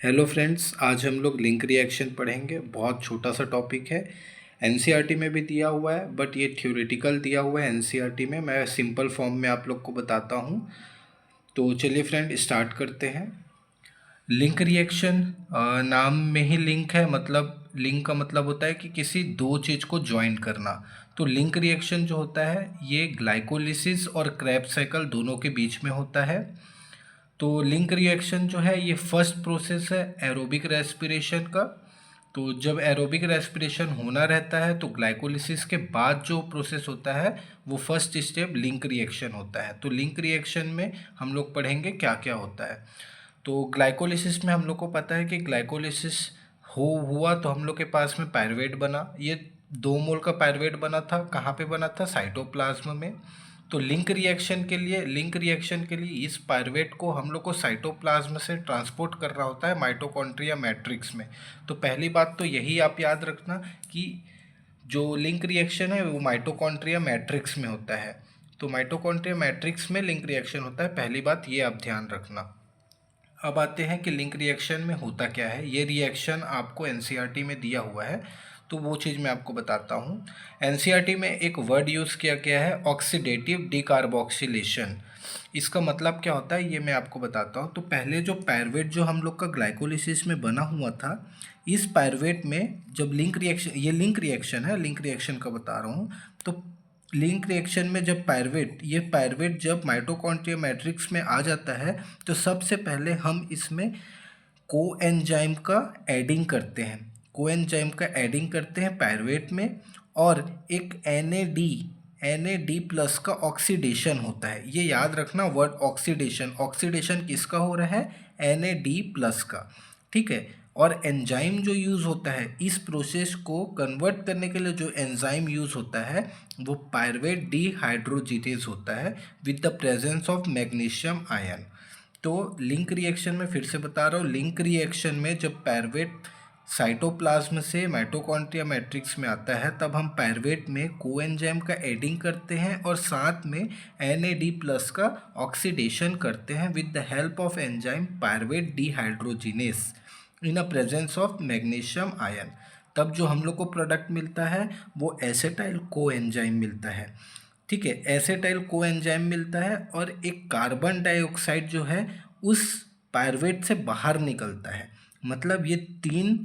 Hello friends, आज हम लोग लिंक रिएक्शन पढ़ेंगे। बहुत छोटा सा टॉपिक है। एनसीईआरटी में भी दिया हुआ है, बट ये थ्योरेटिकल दिया हुआ है। एनसीईआरटी में मैं सिंपल फॉर्म में आप लोग को बताता हूँ। तो चलिए फ्रेंड, स्टार्ट करते हैं। लिंक रिएक्शन, नाम में ही लिंक है। मतलब लिंक का मतलब होता है कि किसी दो चीज़ को ज्वाइन करना। तो लिंक रिएक्शन जो होता है ये ग्लाइकोलिसिस और क्रेब्स साइकिल दोनों के बीच में होता है। तो लिंक रिएक्शन जो है ये फर्स्ट प्रोसेस है एरोबिक रेस्पिरेशन का। तो जब एरोबिक रेस्पिरेशन होना रहता है तो ग्लाइकोलिसिस के बाद जो प्रोसेस होता है वो फर्स्ट स्टेप लिंक रिएक्शन होता है। तो लिंक रिएक्शन में हम लोग पढ़ेंगे क्या क्या होता है। तो ग्लाइकोलिसिस में हम लोग को पता है कि ग्लाइकोलिसिस हुआ तो हम लोग के पास में पायरुवेट बना। ये 2 मोल का पायरुवेट बना था। कहाँ पे बना था? साइटोप्लाज्म में। तो लिंक रिएक्शन के लिए इस पायरुवेट को हम लोग को साइटोप्लाज्म से ट्रांसपोर्ट कर रहा होता है माइटोकॉन्ड्रिया मैट्रिक्स में। तो पहली बात तो यही आप याद रखना कि जो लिंक रिएक्शन है वो माइटोकॉन्ड्रिया मैट्रिक्स में होता है। तो माइटोकॉन्ड्रिया मैट्रिक्स में लिंक रिएक्शन होता है। पहली बात ये आप ध्यान रखना। अब आते हैं कि लिंक रिएक्शन में होता क्या है। ये रिएक्शन आपको एनसीईआरटी में दिया हुआ है, तो वो चीज़ मैं आपको बताता हूँ। एनसीईआरटी में एक वर्ड यूज़ किया गया है, ऑक्सीडेटिव डीकार्बोक्सिलेशन। इसका मतलब क्या होता है ये मैं आपको बताता हूँ। तो पहले जो पायरुवेट जो हम लोग का ग्लाइकोलिसिस में बना हुआ था, इस पायरुवेट में जब लिंक रिएक्शन, ये लिंक रिएक्शन है, लिंक रिएक्शन का बता रहा हूँ। तो लिंक रिएक्शन में जब पायरुवेट जब माइटोकॉन्ड्रिया मैट्रिक्स में आ जाता है तो सबसे पहले हम इसमें कोएंजाइम का एडिंग करते हैं। कोएंजाइम का एडिंग करते हैं पायरुवेट में, और एक एन ए डी प्लस का ऑक्सीडेशन होता है। ये याद रखना वर्ड ऑक्सीडेशन। ऑक्सीडेशन किसका हो रहा है? Na+, का। ठीक है। और एंजाइम जो यूज़ होता है इस प्रोसेस को कन्वर्ट करने के लिए, जो एंजाइम यूज़ होता है वो पायरुवेट डीहाइड्रोजिनेज होता है with the presence of magnesium ion. तो लिंक रिएक्शन में फिर से बता रहा हूँ, लिंक रिएक्शन में जब पायरुवेट साइटोप्लाज्म से माइटोकॉन्ड्रिया मैट्रिक्स में आता है तब हम पायरुवेट में कोएंजाइम का एडिंग करते हैं और साथ में Na+, का ऑक्सीडेशन करते हैं with the help of enzyme pyruvate dehydrogenase in a presence of magnesium ion. तब जो हम लोग को प्रोडक्ट मिलता है वो एसेटाइल कोएंजाइम मिलता है। ठीक है, एसेटाइल कोएंजाइम मिलता है और एक कार्बन डाइऑक्साइड जो है उस पायरुवेट से बाहर निकलता है। मतलब ये 3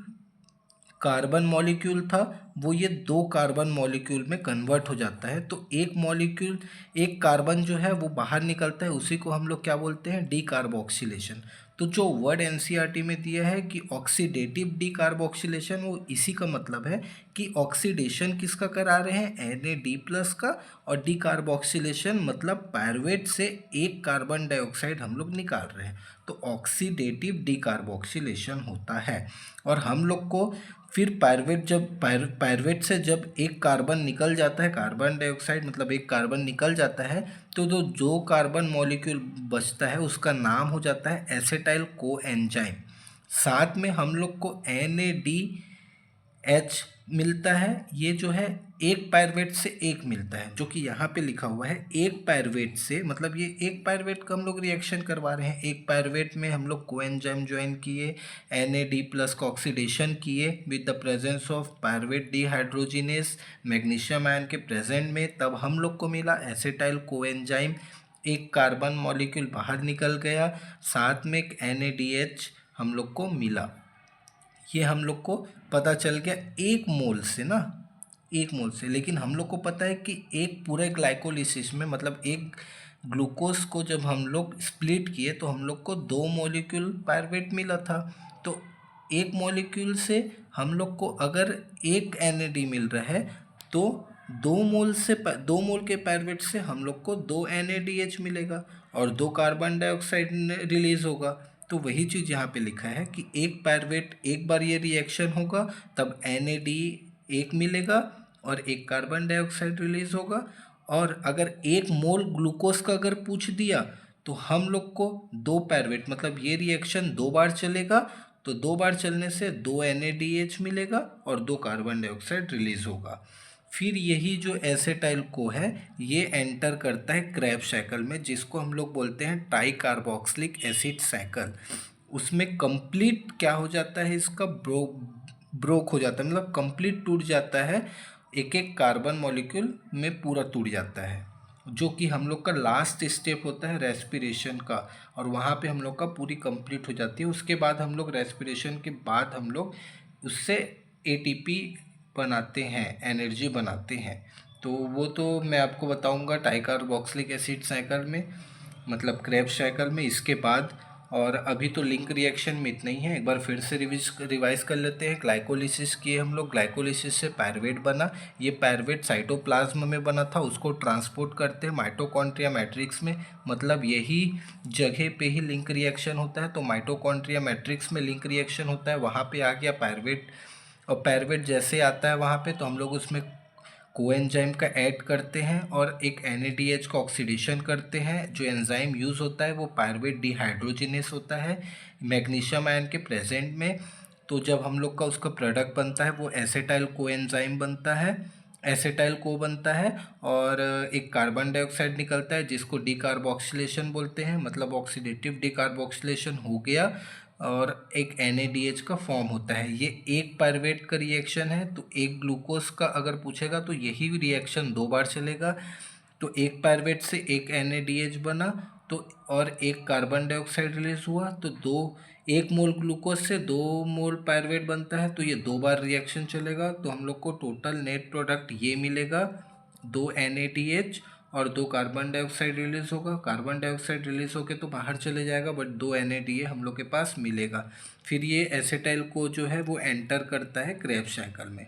कार्बन मॉलिक्यूल था, वो ये 2 कार्बन मॉलिक्यूल में कन्वर्ट हो जाता है। तो एक कार्बन जो है वो बाहर निकलता है, उसी को हम लोग क्या बोलते हैं? डीकार्बोक्सिलेशन। तो जो वर्ड एनसीईआरटी में दिया है कि ऑक्सीडेटिव डीकार्बोक्सिलेशन, वो इसी का मतलब है कि ऑक्सीडेशन किसका करा रहे हैं? Na+, का। और डीकार्बोक्सिलेशन मतलब पायरुवेट से एक कार्बन डाइऑक्साइड हम लोग निकाल रहे हैं, तो ऑक्सीडेटिव डीकार्बोक्सिलेशन होता है। और हम लोग को फिर पायरुवेट से जब एक कार्बन निकल जाता है, कार्बन डाइऑक्साइड मतलब एक कार्बन निकल जाता है, तो जो कार्बन मॉलिक्यूल बचता है उसका नाम हो जाता है एसेटाइल कोएंजाइम। साथ में हम लोग को NADH मिलता है। ये जो है एक पायरुवेट से एक मिलता है, जो कि यहाँ पे लिखा हुआ है एक पायरुवेट से, मतलब ये एक पायरुवेट का हम लोग रिएक्शन करवा रहे हैं। एक पायरुवेट में हम लोग कोएंजाइम ज्वाइन किए, Na+ का ऑक्सीडेशन किए with the presence of pyruvate dehydrogenase magnesium ion के प्रेजेंट में, तब हम लोग को मिला एसेटाइल कोएंजाइम। एक कार्बन मॉलिक्यूल बाहर निकल गया, साथ में एक NADH हम लोग को मिला। ये हम लोग को पता चल गया 1 मोल से ना, 1 मोल से। लेकिन हम लोग को पता है कि एक पूरे ग्लाइकोलिसिस में, मतलब एक ग्लूकोज को जब हम लोग स्प्लिट किए तो हम लोग को 2 मॉलिक्यूल पायरुवेट मिला था। तो 1 मॉलिक्यूल से हम लोग को अगर एक NAD मिल रहा है तो 2 मोल के पायरुवेट से हम लोग को 2 NADH मिलेगा और 2 कार्बन डाइऑक्साइड रिलीज होगा। तो वही चीज़ यहाँ पे लिखा है कि एक पायरुवेट, एक बार ये रिएक्शन होगा तब NAD एक मिलेगा और एक कार्बन डाइऑक्साइड रिलीज होगा। और अगर 1 मोल ग्लूकोज का अगर पूछ दिया तो हम लोग को 2 पायरुवेट, मतलब ये रिएक्शन 2 बार चलेगा, तो 2 बार चलने से 2 NADH मिलेगा और 2 कार्बन डाइऑक्साइड रिलीज होगा। फिर यही जो एसेटाइल को है ये एंटर करता है क्रेब्स साइकिल में, जिसको हम लोग बोलते हैं ट्राई कार्बोक्सिलिक एसिड साइकिल। उसमें कंप्लीट क्या हो जाता है, इसका ब्रोक हो जाता है, मतलब कंप्लीट टूट जाता है, एक एक कार्बन मॉलिक्यूल में पूरा टूट जाता है, जो कि हम लोग का लास्ट स्टेप होता है रेस्पिरेशन का। और वहाँ पे हम लोग का पूरी कंप्लीट हो जाती है। उसके बाद हम लोग रेस्पिरेशन के बाद हम लोग उससे एटीपी बनाते हैं, एनर्जी बनाते हैं। तो वो तो मैं आपको बताऊंगा टाइकार्बोक्सिलिक एसिड साइकिल में, मतलब क्रेब्स साइकिल में, इसके बाद। और अभी तो लिंक रिएक्शन में इतना ही है। एक बार फिर से रिवाइज कर लेते हैं। ग्लाइकोलिसिस किए हम लोग, ग्लाइकोलिसिस से पायरुवेट बना। ये पायरुवेट साइटोप्लाज्म में बना था, उसको ट्रांसपोर्ट करते हैं माइटोकॉन्ड्रिया मैट्रिक्स में, मतलब यही जगह पे ही लिंक रिएक्शन होता है। तो माइटोकॉन्ड्रिया मैट्रिक्स में लिंक रिएक्शन होता है, वहाँ पे आ गया पायरुवेट। और पायरुवेट जैसे आता है वहाँ पे, तो हम लोग उसमें कोएंजाइम का ऐड करते हैं और एक NADH का ऑक्सीडेशन करते हैं। जो एंजाइम यूज़ होता है वो पायरुवेट डिहाइड्रोजिनेस होता है मैग्नीशियम आयन के प्रेजेंट में। तो जब हम लोग का उसका प्रोडक्ट बनता है वो एसेटाइल कोएंजाइम बनता है, एसेटाइल को बनता है। और एक कार्बन डाइऑक्साइड निकलता है जिसको डीकार्बोक्सिलेशन बोलते हैं, मतलब ऑक्सीडेटिव डीकार्बोक्सिलेशन हो गया। और एक NADH का फॉर्म होता है। ये एक पायरुवेट का रिएक्शन है, तो एक ग्लूकोज का अगर पूछेगा तो यही रिएक्शन दो बार चलेगा। तो एक पायरुवेट से एक NADH बना, तो और एक कार्बन डाइऑक्साइड रिलीज हुआ, तो दो, एक मोल ग्लूकोज से 2 मोल पायरुवेट बनता है, तो ये दो बार रिएक्शन चलेगा। तो हम लोग को टोटल नेट प्रोडक्ट ये मिलेगा, 2 NADH और 2 कार्बन डाइऑक्साइड रिलीज होगा। कार्बन डाइऑक्साइड रिलीज होके तो बाहर चले जाएगा, बट 2 NADA हम लोग के पास मिलेगा। फिर ये एसिटाइल को जो है वो एंटर करता है क्रेब्स साइकिल में।